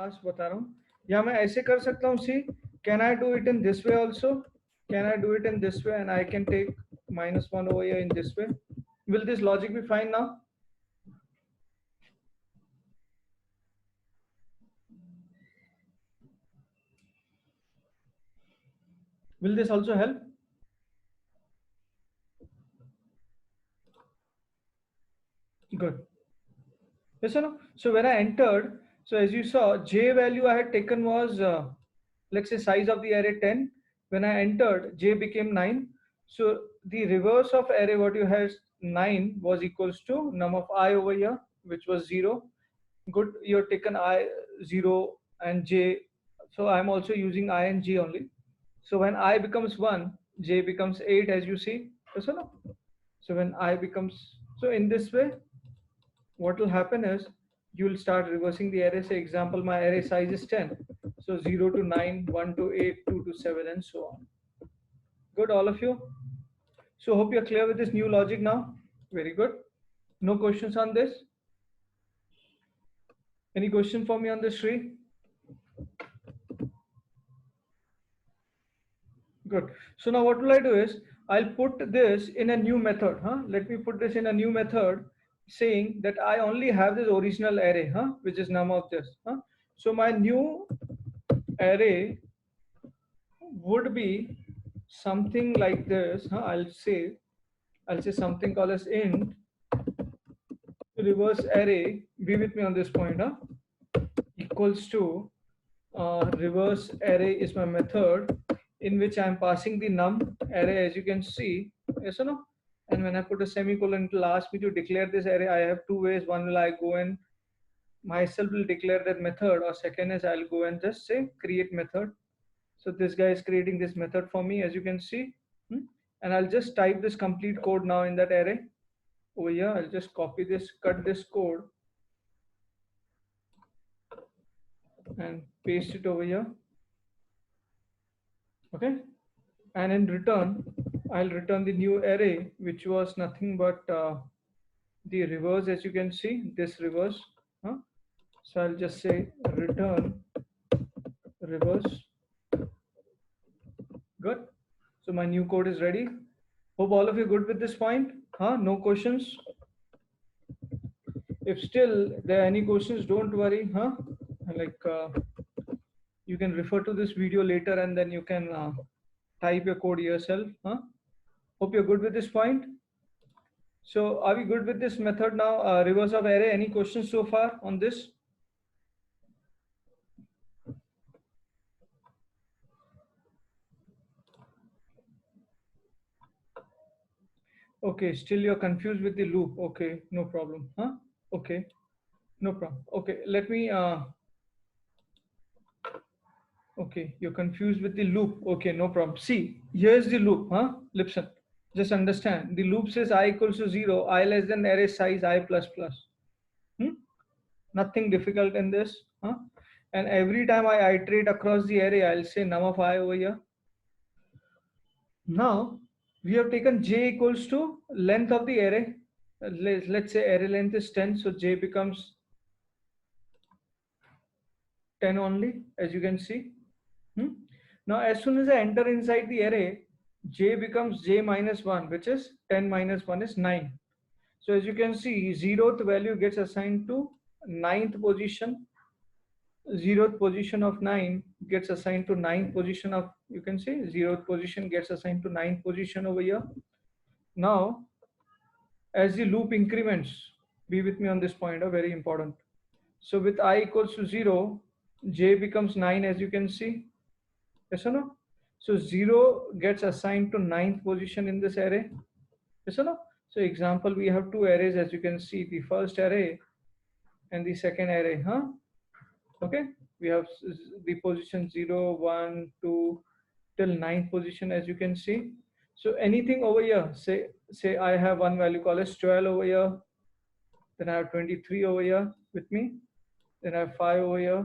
आज बता रहा हूँ, या मैं ऐसे कर सकता हूँ. See, can I do it in this way also? Can I do it in this way and I can take -1 over here in this way? Will this logic be fine now? Will this also help? Good. Yes or no? So when I entered, so as you saw, j value I had taken was, let's say, size of the array 10. When I entered, j became 9. So the reverse of array what you had 9 was equals to num of I over here, which was 0. Good, you've taken I 0 and j. So I'm also using I and j only. So when I becomes 1, j becomes 8, as you see. Yes or no? So when I becomes, so in this way, what will happen is you will start reversing the array. Say example, my array size is 10. So 0 to 9, 1 to 8, 2 to 7, and so on. Good, all of you? So hope you're clear with this new logic now. Very good. No questions on this? Any question for me on this, Sri? Good. So now what will I do is, I'll put this in a new method. Let me put this in a new method saying that I only have this original array, which is num of this. So my new array would be something like this. I'll say something called as int reverse array. Be with me on this point. Equals to reverse array is my method in which I'm passing the num array, as you can see. Yes or no? And when I put a semicolon, it will ask me to declare this array. I have two ways. One will I go and myself will declare that method, or second is I'll go and just say create method. So this guy is creating this method for me, as you can see. And I'll just type this complete code now in that array. Over here, I'll just copy this, cut this code, and paste it over here. Okay. And in return, I'll return the new array, which was nothing but the reverse, as you can see, this reverse. So I'll just say return reverse. Good. So my new code is ready. Hope all of you good with this point. No questions. If still there are any questions, don't worry. Like you can refer to this video later, and then you can type your code yourself. Hope you're good with this point. So are we good with this method now? Reverse of array. Any questions so far on this? Okay, still you're confused with the loop. Okay, no problem. Okay, no problem. Okay, let me. Okay, you're confused with the loop. Okay, no problem. See, here's the loop. Listen, just understand. The loop says I equals to 0, I less than array size I plus plus. Nothing difficult in this. And every time I iterate across the array, I'll say num of I over here. Now we have taken j equals to length of the array. Let's say array length is 10, so j becomes 10 only, as you can see. Now as soon as I enter inside the array, j becomes j minus 1, which is 10 minus 1 is 9. So as you can see, 0th value gets assigned to 9th position. 0th position of 9 gets assigned to 9th position of, you can see, 0th position gets assigned to 9th position over here. Now as the loop increments, be with me on this point, very important. So with I equals to 0, j becomes 9, as you can see. Yes or no? So 0 gets assigned to 9th position in this array. Yes or no? So example, we have two arrays, as you can see, the first array and the second array. Okay, we have the position 0, 1, 2 till 9th position, as you can see. So anything over here, say I have one value called as 12 over here, then I have 23 over here with me, then I have 5 over here,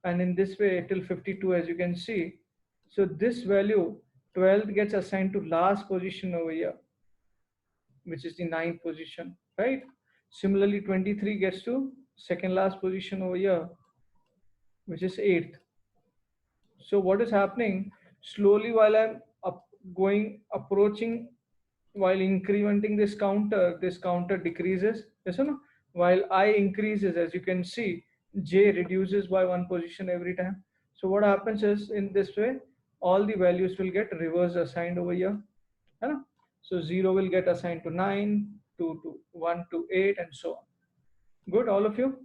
and in this way till 52, as you can see. So this value 12 gets assigned to last position over here, which is the 9th position, right? Similarly, 23 gets to second last position over here, which is 8th. So what is happening? Slowly, while I'm approaching, while incrementing this counter decreases. Yes or no? While I increases, as you can see, J reduces by 1 position every time. So what happens is, in this way, all the values will get reverse assigned over here. है ना? So 0 will get assigned to 9, 2 to 1 to 8, and so on. Good, all of you?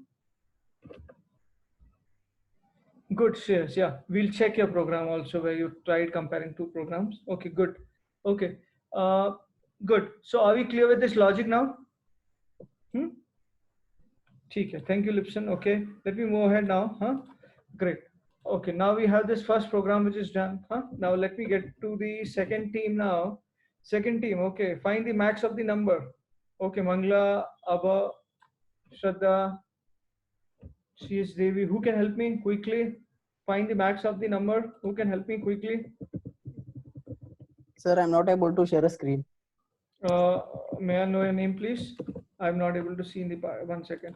Good, Shreyas. Yeah, we'll check your program also where you tried comparing two programs. Okay, good. Okay, uh, good. So are we clear with this logic now? Hmm? Okay, thank you, Lipson. Okay, let me move ahead now. Huh? Great. Okay, now we have this first program which is done. Huh? Now let me get to the second team now. Second team, okay, find the max of the number. Okay, Mangla, Abba, Shraddha, CS Devi, who can help me quickly? Find the max of the number. Who can help me quickly? Sir, I'm not able to share a screen. May I know your name, please? I'm not able to see in the 1 second.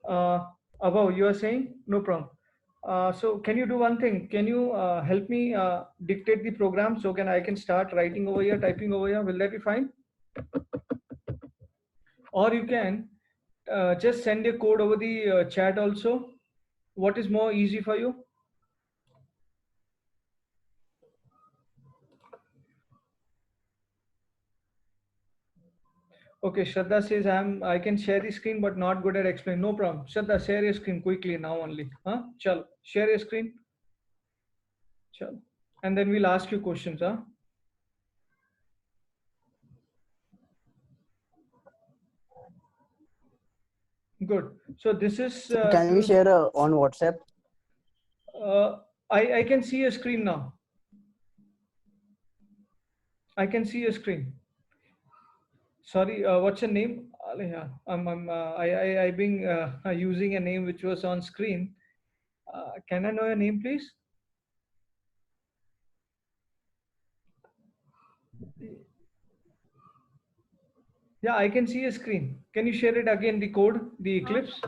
Above, you are saying? No problem. So can you do one thing? Can you help me dictate the program so I can start writing over here, typing over here? Will that be fine? Or you can just send a code over the chat also. What is more easy for you? Okay, Shraddha says I can share the screen but not good at explaining. No problem. Shraddha, share your screen quickly now only. Huh? Chalo, share your screen. Chalo. And then we'll ask you questions. Huh? Good. So this is. Can we share on WhatsApp? I can see your screen now. I can see your screen. Sorry, what's your name? Yeah, I been using a name which was on screen. Can I know your name, please? Yeah, I can see your screen. Can you share it again, the code, the Eclipse?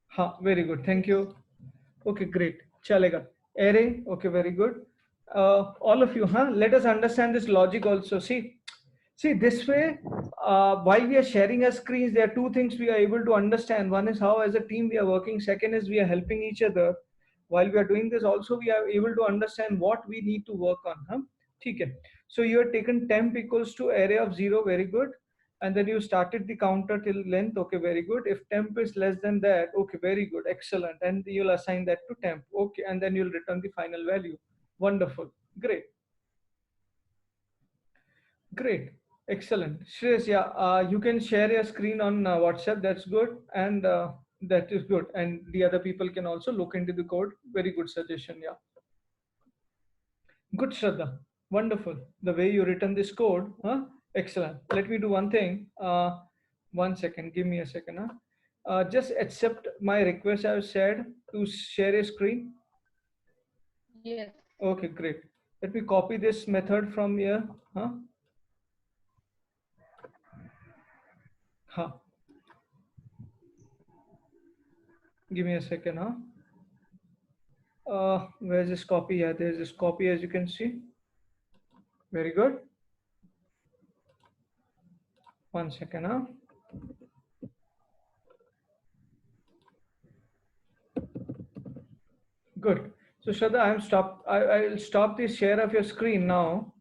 Ha, very good. Thank you. Okay, great. Chalega. Array. Okay, very good. All of you, huh? Let us understand this logic also. See this way, while we are sharing our screens, there are two things we are able to understand. One is how as a team we are working. Second is we are helping each other. While we are doing this, also we are able to understand what we need to work on. Huh? Okay. So you have taken temp equals to array of 0. Very good. And then you started the counter till length. Okay, very good. If temp is less than that, okay, very good, excellent. And you'll assign that to temp. Okay, and then you'll return the final value. Wonderful. Great. Great. Excellent. Shreyas, yeah, you can share your screen on WhatsApp. That's good. And that is good. And the other people can also look into the code. Very good suggestion. Yeah. Good, Shraddha. Wonderful. The way you written this code. Huh? Excellent. Let me do one thing. 1 second. Give me a second. Huh? Just accept my request I've said to share a screen. Yes. Okay, great. Let me copy this method from here. Huh? Huh. Give me a second. Huh? Where's this copy? Yeah, there's this copy, as you can see. Very good. 1 second. Huh? Good. So Shraddha, I'll stop the share of your screen now.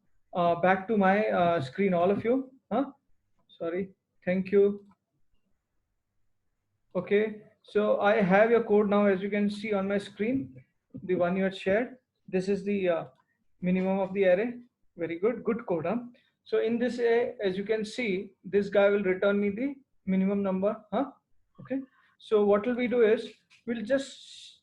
Back to my screen, all of you. Huh? Sorry. Thank you. Okay. So I have your code now, as you can see on my screen, the one you had shared. This is the minimum of the array. Very good. Good code. Huh? So in this array, as you can see, this guy will return me the minimum number. Huh? Okay. So what will we do is we'll just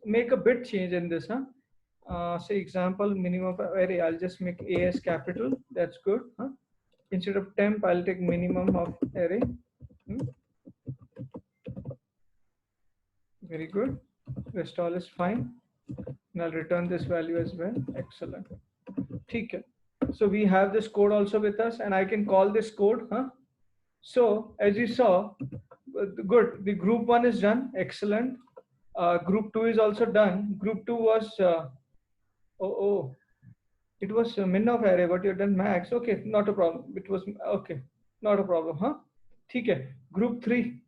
make a bit change in this. Huh? Say example minimum of array. I'll just make A as capital. That's good. Huh? Instead of temp, I'll take minimum of array. Very good. Rest all is fine. And I'll return this value as well. Excellent. Okay. So we have this code also with us, and I can call this code. Huh? So as you saw, Good. The group 1 is done. Excellent. Group 2 is also done. Group 2 was oh, it was min of array, but you done max. Okay, not a problem. It was okay, not a problem, huh? ठीक है. Group 3.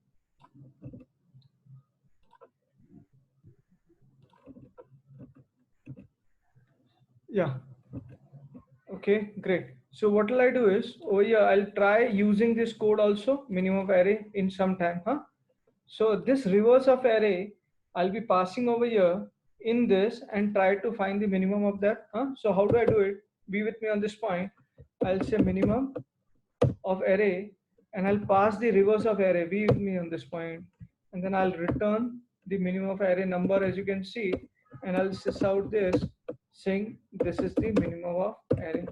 Yeah. Okay, great. So what will I do is, oh yeah, I'll try using this code also, minimum of array in some time, huh? So this reverse of array, I'll be passing over here in this and try to find the minimum of that, huh? So how do I do it? Be with me on this point. I'll say minimum of array and I'll pass the reverse of array. Be with me on this point, and then I'll return the minimum of array number, as you can see, and I'll sys out this saying this is the minimum of array.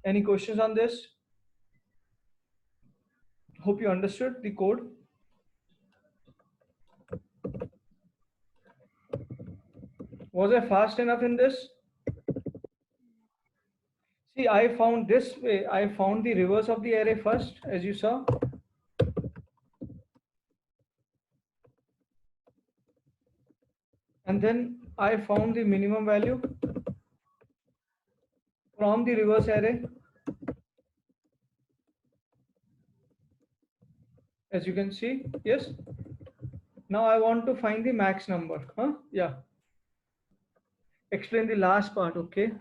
Any questions on this? Hope you understood the code. Was I fast enough in this? See, I found this way. I found the reverse of the array first, as you saw. And then I found the minimum value from the reverse array. As you can see, yes. Now I want to find the max number, huh? Yeah. Explain the last part, okay?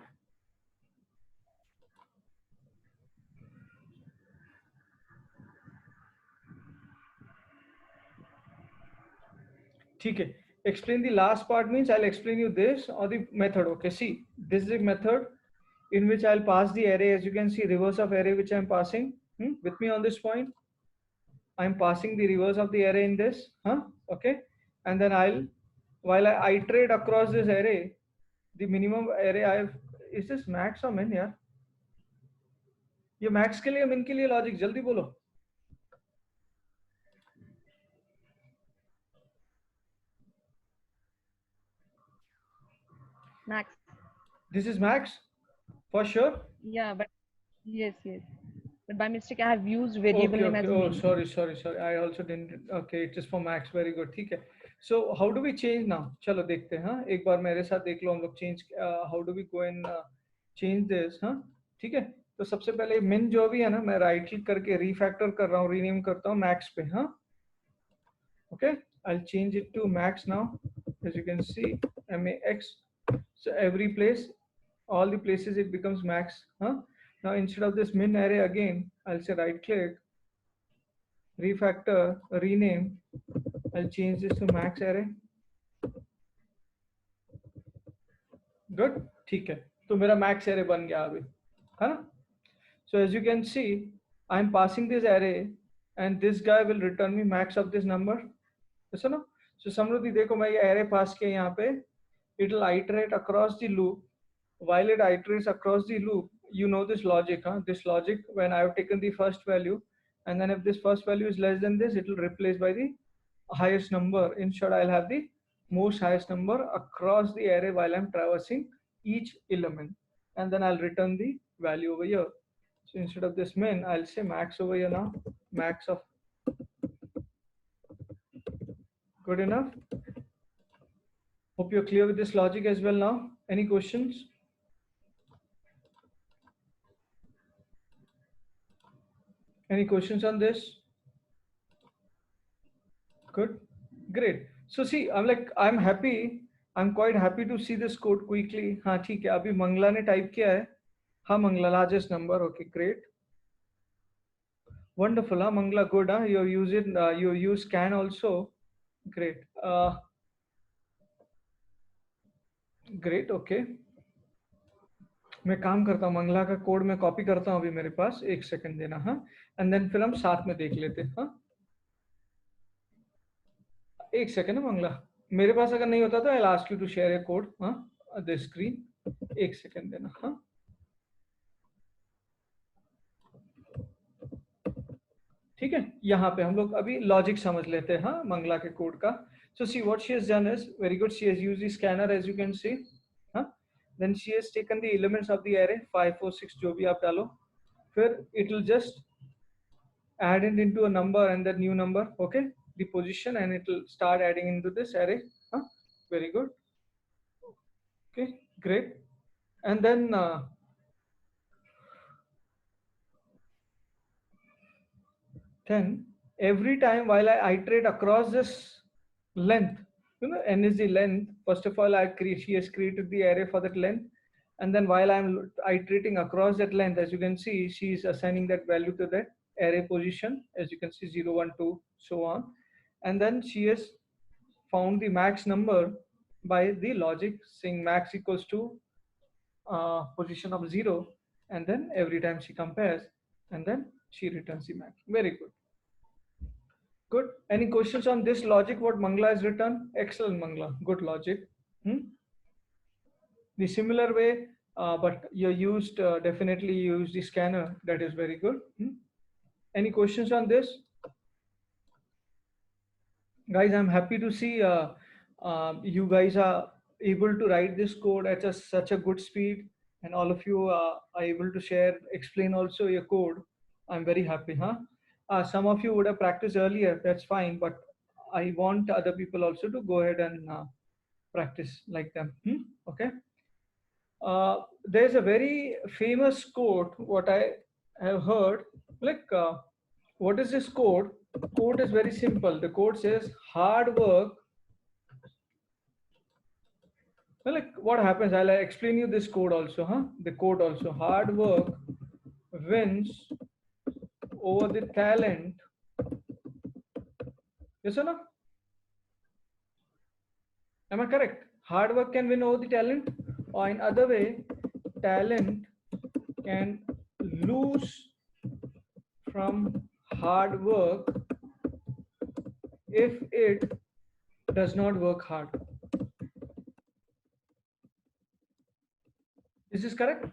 Okay. Explain the last part means I'll explain you this or the method. Okay, see, this is a method in which I'll pass the array. As you can see, reverse of array which I'm passing. With me on this point, I'm passing the reverse of the array in this, huh? Okay, and then while I iterate across this array, the minimum array is this max or min? Yeah, ये max के लिए min के लिए logic जल्दी बोलो. Max. This is max for sure. Yeah, but yes. But by mistake, I have used variable name as Oh, min. sorry. I also didn't. Okay, it is for max. Very good. ठीक है. So how do we change now? चलो देखते हैं. हाँ, एक बार मेरे साथ देख लो हम लोग change. How do we go and change this? हाँ, ठीक है. तो सबसे पहले min जो भी है ना, मैं राइट क्लिक करके refactor कर रहा हूँ, rename करता हूँ max पे. हाँ. Okay, I'll change it to max now. As you can see, max. So every place, all the places it becomes max. Huh? Now instead of this min array again, I'll say right click, refactor, rename. I'll change this to max array. Good. ठीक है. तो मेरा max array बन गया अभी, है ना? So as you can see, I'm passing this array, and this guy will return me max of this number. ऐसा ना? So समृद्धि देखो मैं ये array pass किया यहाँ पे. It will iterate across the loop. While it iterates across the loop, you know this logic, huh? This logic, when I have taken the first value, and then if this first value is less than this, it will replace by the highest number. In short, I'll have the most highest number across the array while I'm traversing each element, and then I'll return the value over here. So instead of this min, I'll say max over here now. Max of. Good enough. Hope you're clear with this logic as well now. Any questions? Any questions on this? Good, great. So see, I'm happy. I'm quite happy to see this code quickly. हाँ ठीक है. अभी मंगला ने type किया है. हाँ Mangla, largest number. Okay, great. Wonderful. हाँ Mangla, good. हाँ, you use it. You use scan also. Great. Great. Okay. मैं काम करता हूँ, मंगला का कोड मैं कॉपी करता हूँ अभी मेरे पास. एक सेकंड देना. हाँ, एंड देन फिर हम साथ में देख लेते हैं. हाँ, एक सेकंड है मंगला, मेरे पास अगर नहीं होता तो I ask you to share a code. हाँ, द स्क्रीन. एक सेकंड देना. हाँ, ठीक है. यहाँ पे हम लोग अभी लॉजिक समझ लेते हैं. हाँ, मंगला के कोड का. So see what she has done is very good. She has used the scanner as you can see. हाँ, then she has taken the elements of the array 5 4 6 जो भी आप डालो, फिर it will just add it into a number and then new number. Okay, the position and it will start adding into this array. Huh? Very good. Okay, great. And then every time while I iterate across this length, n is the length. First of all, she has created the array for that length, and then while I'm iterating across that length, as you can see, she is assigning that value to that array position. As you can see, 0, 1, 2, so on, and then she has found the max number by the logic saying max equals to position of 0, and then every time she compares, and then she returns the max. Very good. Good. Any questions on this logic? What Mangla has written? Excellent, Mangla. Good logic. The similar way, but you used definitely used the scanner. That is very good. Any questions on this? Guys, I'm happy to see you guys are able to write this code at such a good speed, and all of you are able to share, explain also your code. I'm very happy, huh? Some of you would have practiced earlier, that's fine, but I want other people also to go ahead and practice like them. Okay. There's a very famous quote, what I have heard, like, what is this code? Code is very simple. The code says hard work. Well, like what happens, I'll explain you this code also, huh? The code also, hard work wins over the talent. Yes or no? Am I correct? Hard work can win over the talent, or in other way, talent can lose from hard work if it does not work hard. Is this correct?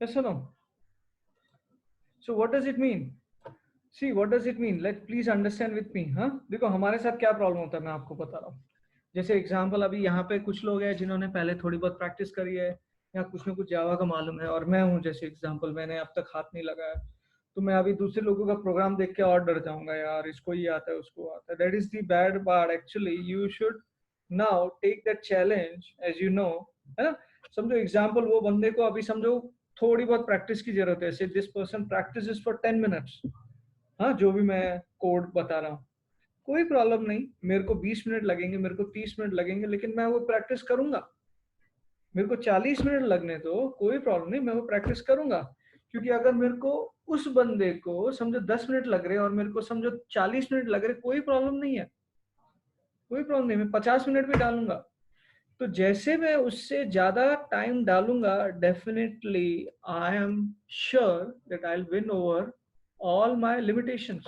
Yes or no? So what does it mean? See, what does it mean? Let please understand with me. हाँ देखो हमारे साथ क्या problem होता है मैं आपको बता रहा हूँ. जैसे एग्जांपल अभी यहाँ पे कुछ लोग हैं जिन्होंने पहले थोड़ी बहुत प्रैक्टिस करी है या कुछ ना कुछ जावा का मालूम है, और मैं हूँ जैसे एग्जांपल, मैंने अब तक हाथ नहीं लगाया, तो मैं अभी दूसरे लोगों का प्रोग्राम देख के और डर जाऊंगा, यार इसको ये आता है उसको आता है. That is the bad part. Actually you should now take that challenge, as you know, है ना. समझो एग्जांपल, वो बंदे को अभी समझो थोड़ी बहुत प्रैक्टिस की जरूरत है. This person practice is for 10 minutes. हाँ, जो भी मैं कोड बता रहा हूँ, कोई प्रॉब्लम नहीं. मेरे को 20 मिनट लगेंगे, मेरे को 30 मिनट लगेंगे, लेकिन मैं वो प्रैक्टिस करूंगा. मेरे को 40 मिनट लगने दो, कोई प्रॉब्लम नहीं, मैं वो प्रैक्टिस करूंगा. क्योंकि अगर मेरे को उस बंदे को समझो 10 मिनट लग रहे हैं और मेरे को समझो 40 मिनट लग रहे, कोई प्रॉब्लम नहीं है, कोई प्रॉब्लम नहीं, मैं 50 मिनट भी डालूंगा. तो जैसे मैं उससे ज्यादा टाइम डालूंगा, definitely I am sure that I will win over all my limitations.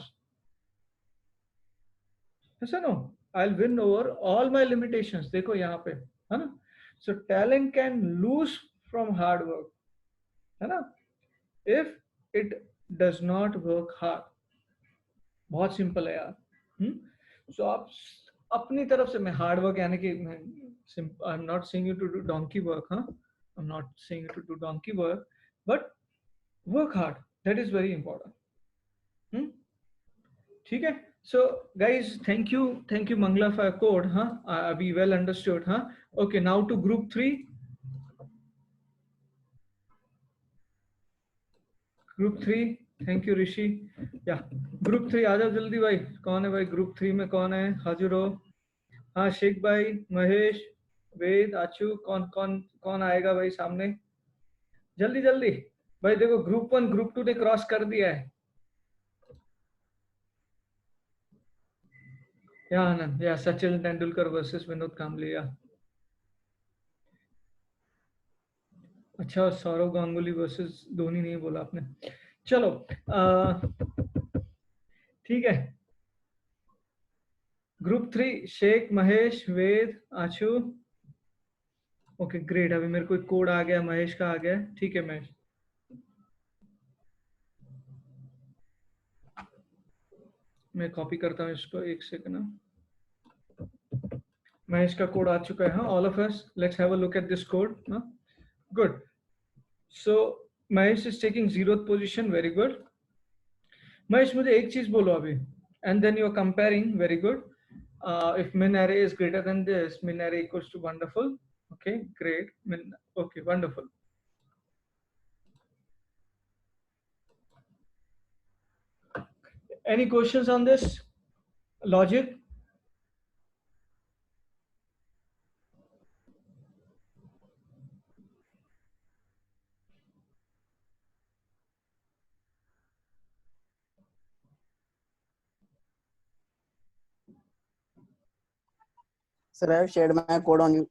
Yes or no? I'll win over all my limitations. देखो यहाँ पे, है ना? So talent can lose from hard work, है ना? If it does not work hard. बहुत simple है यार. So आप अपनी तरफ से, मैं हार्ड वर्क यानी कि I'm not saying you to do donkey work, huh? I'm not saying you to do donkey work, but work hard. That is very important. ठीक है. So guys, thank you Mangla for your code, we well understood, okay. Now to group 3. Thank you Rishi. Yeah, group 3 आ जाओ जल्दी भाई. कौन है भाई group 3 में? कौन है? हाजिर हो. हाँ, शेख भाई, महेश, वेद, आचू, कौन आएगा भाई सामने? जल्दी जल्दी भाई. देखो ग्रुप 1 ग्रुप 2 ने क्रॉस कर दिया है. Yeah, Anand. Yeah, Sachin Tendulkar versus Vinod Kambli. Yeah. अच्छा, सौरव गांगुली वर्सेस धोनी नहीं बोला आपने. चलो ठीक है. Group 3, Sheikh, Mahesh, Ved, Ashu. Okay great. अभी मेरे को एक कोड आ गया, महेश का आ गया. ठीक है महेश. मैं कॉपी करता हूँ इसको, एक सेकंड. महेश का कोड आ चुका है. हाँ, all of us let's have a look at this code. Good. So Mahesh is taking 0th position, very good. Mahesh मुझे एक चीज बोलो अभी, and then you are comparing, very good. If min array is greater than this, min array equals to wonderful. Okay, great. Okay, wonderful. Any questions on this logic? Sir, I have shared my code on you.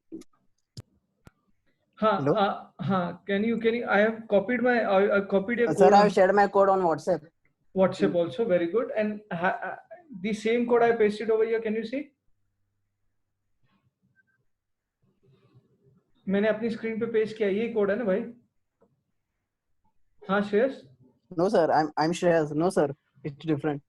Hello? Can you? I have copied I copied a Sir, code I on have shared my code on WhatsApp. WhatsApp also. Very good. And the same code I pasted over here. Can you see? मैंने अपनी screen पे paste किया, यही code है ना भाई? हाँ Shreyas? No, sir. I'm Shreyas. No, sir. It's different.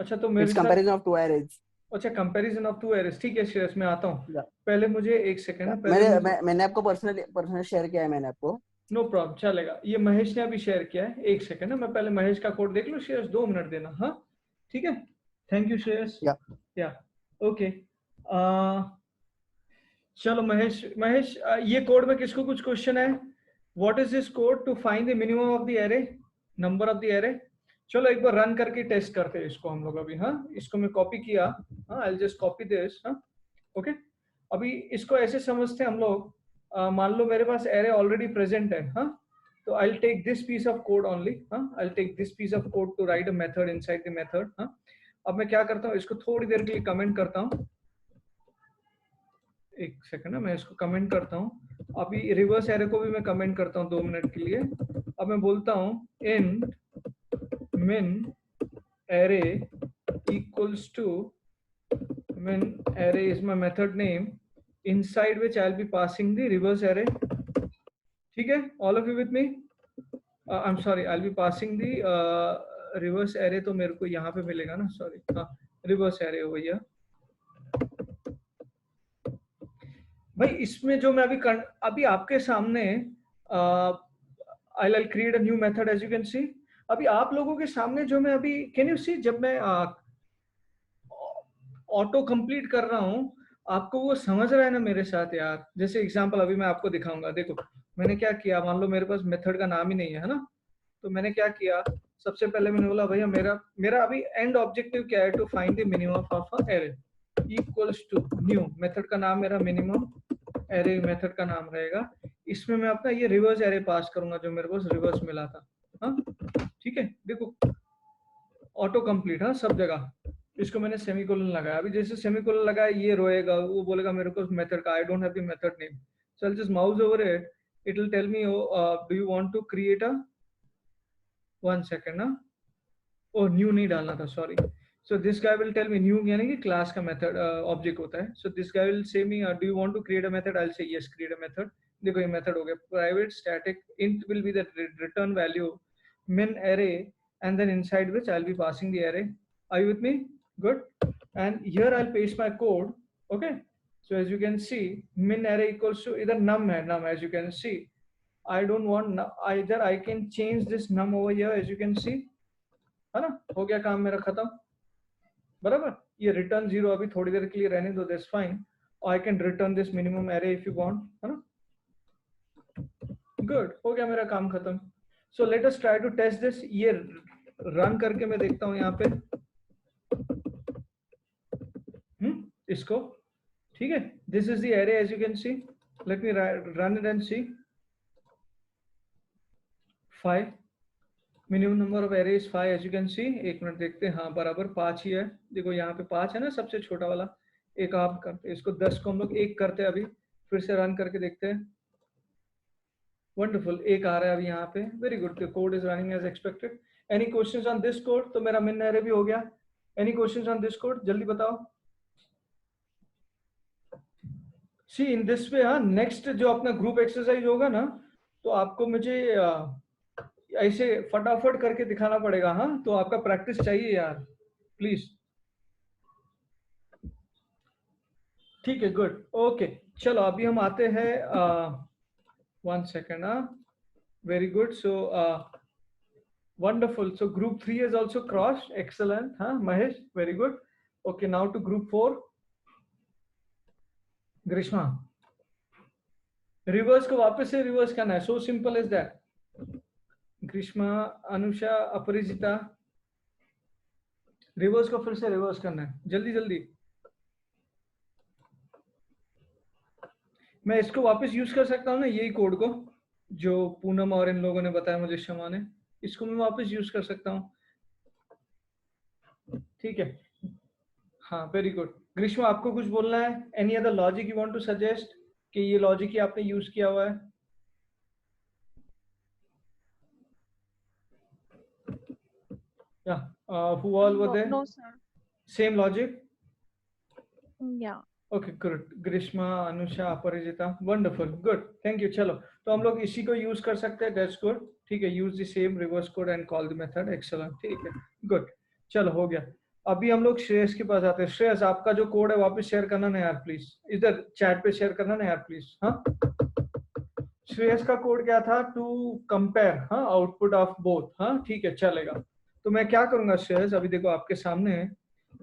अच्छा तो मेरे It's साथ comparison of two arrays. अच्छा कंपैरिजन ऑफ टू एरर्स, ठीक है श्रेयस मैं आता हूँ। Yeah. पहले मुझे एक सेकंड, पहले मैंने आपको पर्सनल शेयर किया है मैंने आपको। नो प्रॉब्लम, चलेगा। ये महेश ने अभी शेयर किया है, एक सेकंड ना, मैं पहले महेश का कोड देख लूं। श्रेयस 2 मिनट देना, हाँ ठीक है, थैंक यू श्रेयस। या ओके, चलो महेश ये कोड में किसको कुछ क्वेश्चन है? What is this code to find the minimum of the array, number of the array? चलो एक बार रन करके टेस्ट करते हैं इसको हम लोग अभी। हाँ इसको मैं कॉपी किया, हाँ I will just copy this. हाँ ओके, अभी इसको ऐसे समझते हैं हम लोग, मान लो मेरे पास एरे ऑलरेडी प्रेजेंट है, हाँ तो I will take this piece of code only. हाँ I will take this piece of code to write a method inside the method. हाँ अब मैं क्या करता हूँ, इसको थोड़ी देर के लिए कमेंट करता हूँ, एक सेकंड ना, मैं इसको कमेंट करता हूँ। अभी रिवर्स एरे को भी मैं कमेंट करता हूँ 2 मिनट के लिए। अब मैं बोलता हूँ इन min array equals to min array is my method name inside which I'll be passing the reverse array, ठीक है? all of you with me? I'm sorry, I'll be passing the reverse array, तो मेरे को यहाँ पे मिलेगा ना, sorry हाँ reverse array हो भैया। भाई इसमें जो मैं अभी आपके सामने I'll create a new method as you can see। अभी आप लोगों के सामने जो मैं अभी, कैन यू सी, जब मैं ऑटो कंप्लीट कर रहा हूँ, आपको वो समझ रहा है ना मेरे साथ यार? जैसे एग्जांपल अभी मैं आपको दिखाऊंगा, देखो मैंने क्या किया, मान लो मेरे पास मेथड का नाम ही नहीं है ना, तो मैंने क्या किया, सबसे पहले मैंने बोला भैया मेरा अभी एंड ऑब्जेक्टिव क्या है, to find the minimum of a array equals to new, method का नाम मेरा मिनिमम एरे मेथड का नाम रहेगा। इसमें मैं अपना ये रिवर्स एरे पास करूंगा जो मेरे पास रिवर्स मिला था। हाँ ठीक है, देखो ऑटो कंप्लीट, हाँ सब जगह। इसको मैंने सेमीकोलन लगाया, अभी जैसे सेमीकोलन लगाया ये रोएगा, वो बोलेगा मेरे को मेथड का, I don't have the method name, so I just mouse over it, it will tell me do you want to create a, 1 second ना, ओ न्यू नहीं डालना था, sorry. So this guy will tell me new, यानी कि class का method object होता है। सो this guy will say me do you want to create a method, I will say yes create a method. देखो ये मेथड हो गया, private static int will be the return value min array and then inside which I'll be passing the array. Are you with me? Good. And here I'll paste my code. Okay, so as you can see min array equals to either num है, num as you can see, I don't want either, I can change this num over here as you can see, है ना, हो गया काम मेरा खत्म बराबर। ये रिटर्न 0 अभी थोड़ी देर के लिए रहने दो, दैट्स फाइन, और I can return this minimum array if you want, है ना। गुड, हो गया मेरा काम खत्म। So let us try to test this, ये रन करके मैं देखता हूं यहाँ पे इसको, ठीक है। This is the array as you can see, let me run it and see. 5 minimum number of array is 5 as you can see. एक मिनट देखते हैं, हाँ बराबर 5 ही है, देखो यहाँ पे 5 है ना, सबसे छोटा वाला। एक आप करते इसको 10 को हम लोग 1 करते हैं, अभी फिर से रन करके देखते हैं। वंडरफुल, एक आ रहा है अभी यहाँ पे, very good, the code is running as expected. Any questions on this code? तो मेरा मिन एरे भी हो गया। Any questions on this code, जल्दी बताओ। सी इन दिस वे, हाँ नेक्स्ट जो अपना ग्रुप एक्सरसाइज होगा ना, तो आपको मुझे ऐसे फटाफट करके दिखाना पड़ेगा, हाँ तो आपका प्रैक्टिस चाहिए यार प्लीज, ठीक है। गुड, ओके चलो अभी हम आते हैं 1 second, very good. So wonderful. So group 3 is also crossed. Excellent. Huh, Mahesh? Very good. Okay, now to group 4. Grishma. Reverse को वापस से रिवर्स करना है. So simple as that. Grishma, Anusha, Aparijita, reverse को फिर से रिवर्स करना है. जल्दी जल्दी. मैं इसको वापस यूज कर सकता हूँ ना, यही कोड को जो पूनम और इन लोगों ने बताया मुझे, शमा ने. इसको मैं वापस यूज कर सकता हूँ. ठीक है. हाँ, वेरी गुड. ग्रीष्मा, आपको कुछ बोलना है? Any other logic you want to suggest कि ये लॉजिक ही आपने यूज किया हुआ है? Who all were there? No, sir. Same logic? Yeah. Okay, good. Grishma, Anusha, Aparajita, wonderful, good, thank you. चलो, तो हम लोग इसी को यूज कर सकते हैं. That's good. ठीक है. Use the same reverse code and call the method. Excellent. ठीक है. Good. चलो, हो गया. अभी हम लोग श्रेयस के पास आते हैं. श्रेयस, आपका जो कोड है वापस शेयर करना ना यार प्लीज. इधर चैट पे शेयर करना ना यार प्लीज. हाँ, श्रेयस का कोड क्या था? टू कंपेयर हाँ आउटपुट ऑफ बोथ. हाँ, ठीक है, चलेगा. तो मैं क्या करूंगा श्रेयस, अभी देखो आपके सामने है.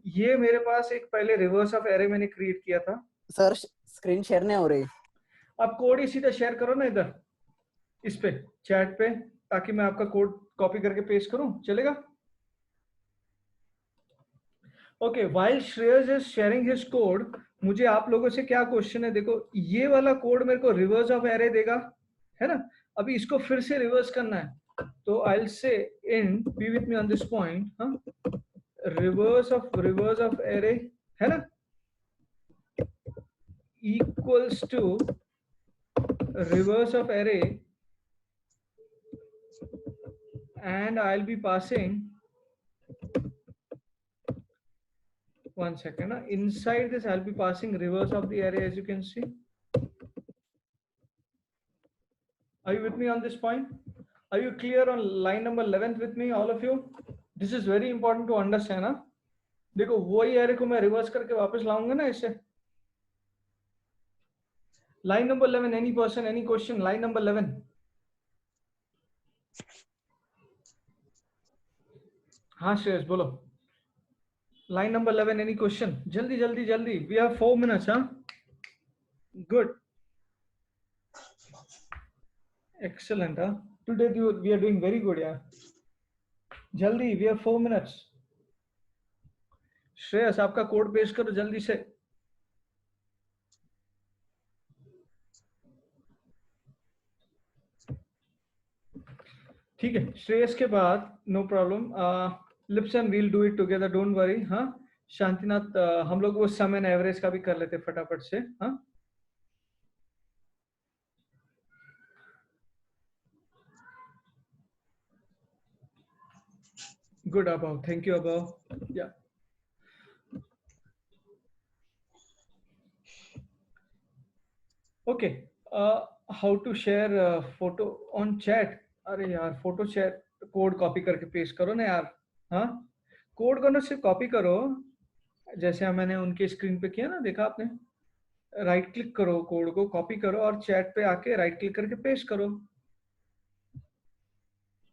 ये मेरे पास एक पहले रिवर्स ऑफ एरे मैंने क्रिएट किया था. सर स्क्रीन शेयर नहीं हो रही. अब कोड ही सीधा शेयर करो ना इधर इस पे चैट पे, ताकि मैं आपका कोड कॉपी करके पेस्ट करूं. चलेगा? Okay, while Shreyas is sharing his code, मुझे आप लोगों से क्या क्वेश्चन है? देखो, ये वाला कोड मेरे को रिवर्स ऑफ एरे देगा, है ना. अभी इसको फिर से रिवर्स करना है. तो आई विल से इन, B with me on this point. हाँ, रिवर्स ऑफ एरे, है ना, equals to reverse of array, and I'll be passing, one second, inside this I'll be passing reverse of the array, as you can see. Are you with me on this point? Are you clear on line number 11 with me, all of you? This is very important to understand. ना देखो, वही array को मैं reverse करके वापस लाऊंगा ना इससे. Line number 11, any person, any question? Line number 11. हाँ श्रेयस, बोलो. Line number 11, any question? जल्दी जल्दी जल्दी. We have 4 minutes, huh? Good. Excellent, huh? Today we are doing very good, yeah. जल्दी, we have 4 minutes. श्रेयस, आपका कोड पेश करो जल्दी से. ठीक है. श्रेयस के बाद no problem. Lipson, we'll do it together, don't worry. हाँ, शांतिनाथ, हम लोग वो सम एंड एवरेज का भी कर लेते फटाफट से. हाँ, गुड अबाउ, थैंक यू अबाउ. या okay. How to share photo on chat? अरे यार, फोटो शेयर कोड कॉपी करके पेस्ट करो ना यार. हाँ, कोड को ना सिर्फ कॉपी करो, जैसे मैंने उनके स्क्रीन पे किया ना, देखा आपने? राइट क्लिक करो, कोड को कॉपी करो और चैट पे आके राइट क्लिक करके पेस्ट करो.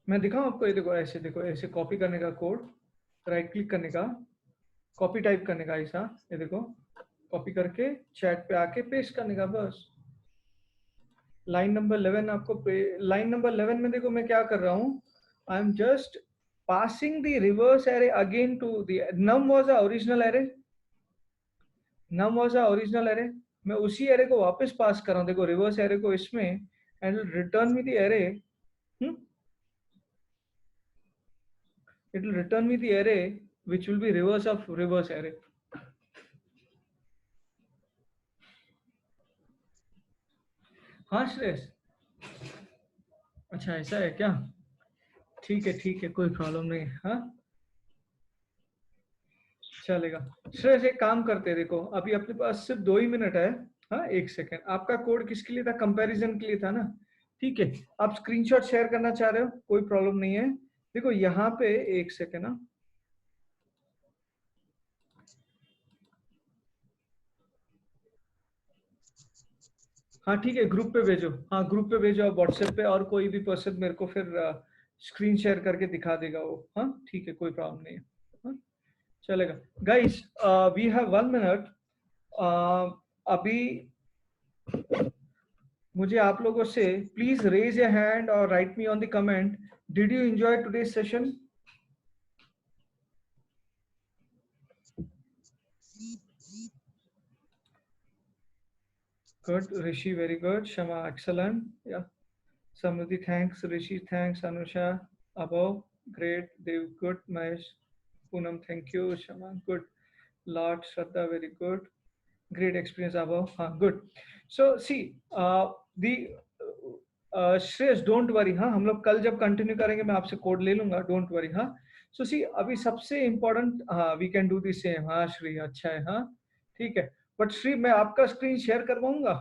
मैं दिखाऊं आपको? ये देखो, ऐसे देखो, ऐसे कॉपी करने का कोड, राइट क्लिक करने का, कॉपी टाइप करने का, ऐसा. ये देखो, कॉपी करके चैट पे आके पेस्ट करने का, बस. लाइन नंबर 11 आपको लाइन नंबर 11 में देखो मैं क्या कर रहा हूँ. I am just passing the reverse array again to the num was a original array. num was a original array. मैं उसी array को वापस पास कर रहा हूँ. देखो, reverse array को इसमें, and will return me the array. It will return me the array which will be reverse of reverse array. हाँ श्रेयस, अच्छा ऐसा है क्या? ठीक है, कोई प्रॉब्लम नहीं. हाँ, चलेगा. श्रेयस, एक काम करते हैं, देखो अभी अपने पास सिर्फ 2 ही मिनट है. हाँ, 1 सेकेंड. आपका कोड किसके लिए था? कंपैरिजन के लिए था ना? ठीक है. आप स्क्रीनशॉट शेयर करना चाह रहे हो, कोई प्रॉब्लम नहीं है. देखो यहाँ पे 1 सेकेंड. ना हाँ ठीक है, ग्रुप पे भेजो, हाँ ग्रुप पे भेजो आप व्हाट्सएप पे, और कोई भी पर्सन मेरे को फिर स्क्रीन शेयर करके दिखा देगा वो। हाँ ठीक है, कोई प्रॉब्लम नहीं है। हाँ, चलेगा। Guys we have 1 minute. अभी मुझे आप लोगों से प्लीज रेज ए हैंड और write me on the comment, did you enjoy today session? Good, Rishi, very good. Shama, excellent. Yeah. Samruddhi, thanks. Rishi, thanks. Anusha, above, great. Dev, good. Mahesh, Poonam, thank you. Shama, good. Lot, Shraddha, very good. Great experience above. Good. So see, the Shreya, don't worry. हाँ, हम लोग कल जब continue करेंगे मैं आपसे code ले लूंगा, डोंट वरी। हाँ, सो सी अभी सबसे इम्पोर्टेंट, हाँ we can do the same. हाँ श्री, अच्छा है। हाँ ठीक है, बट श्री मैं आपका स्क्रीन शेयर करवाऊंगा।